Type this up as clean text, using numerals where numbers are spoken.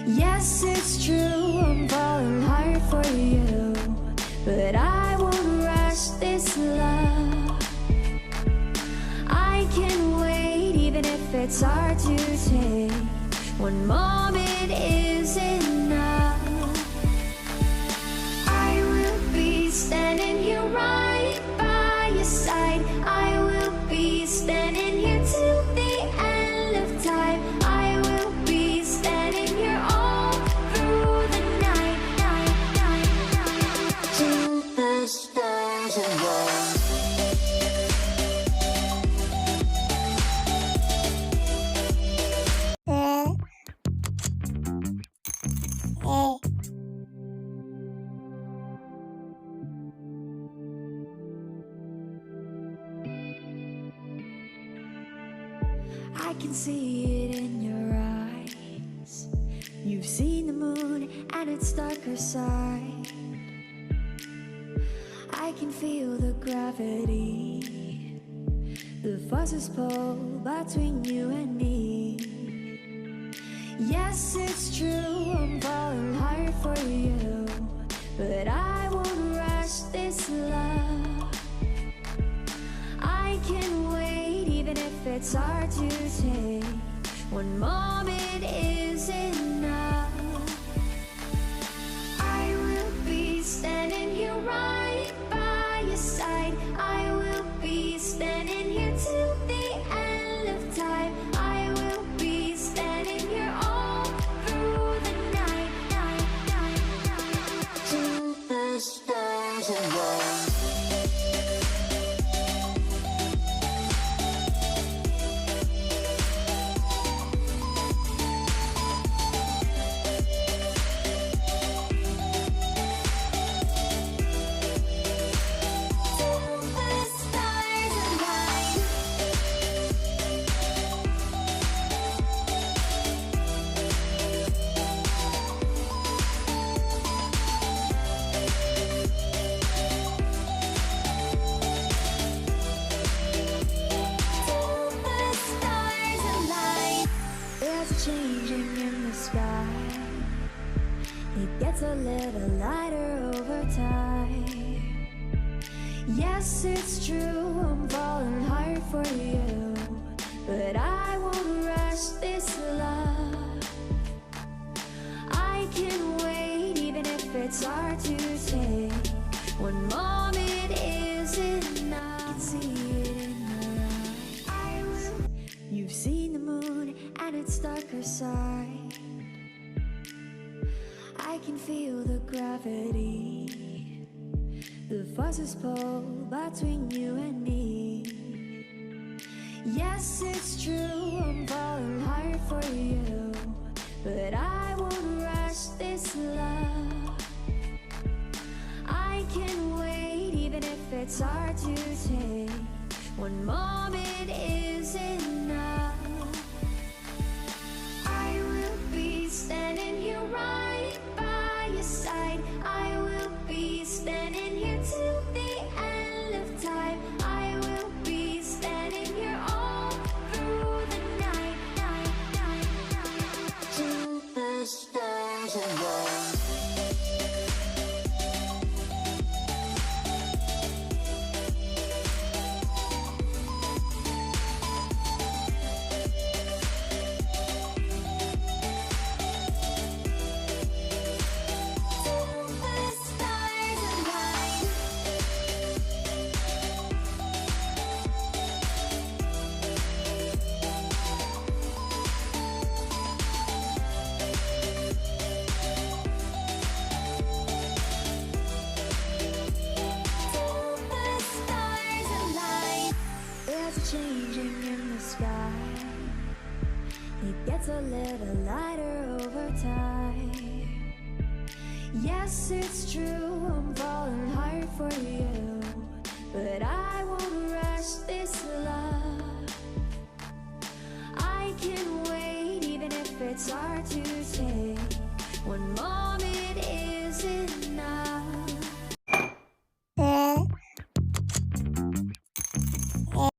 Yes, it's true, I'm falling hard for you, but I won't rush this love. I can wait even if it's hard to take. One moment is enough. I will be standing here right by your side. I will be standing here till the end of time. I will be standing here all through the night, till the stars align. I can see it in your eyes. You've seen the moon and its darker side. I can feel the gravity, the forces pull between you and me. Yes, it's true, I'm falling hard for you, but I won't rush this love. I can wait even if it's hard to take. One moment is enough. I will be standing here right by your side. I will be standing here till the end of time. I will be standing here all through the night, till the stars align. Changing in the sky, it gets a little lighter over time. Yes, it's true, I'm falling hard for you, but I won't rush this love. I can wait even if it's hard to take. One moment is enough. I can see it in your eyes. I will. You've seen the moon and its darker side. I can feel the gravity, the forces pull between you and me. Yes, it's true, I'm falling hard for you, but I won't rush this love. I can wait even if it's hard to take. One moment is enough. I will be standing here right by your side. I will be standing here till the end of time. I will be standing here all through the night, till the stars align. Changing in the sky, it gets a little lighter over time. Yes, it's true, I'm falling hard for you, but I won't rush this love. I can wait even if it's hard to take. One more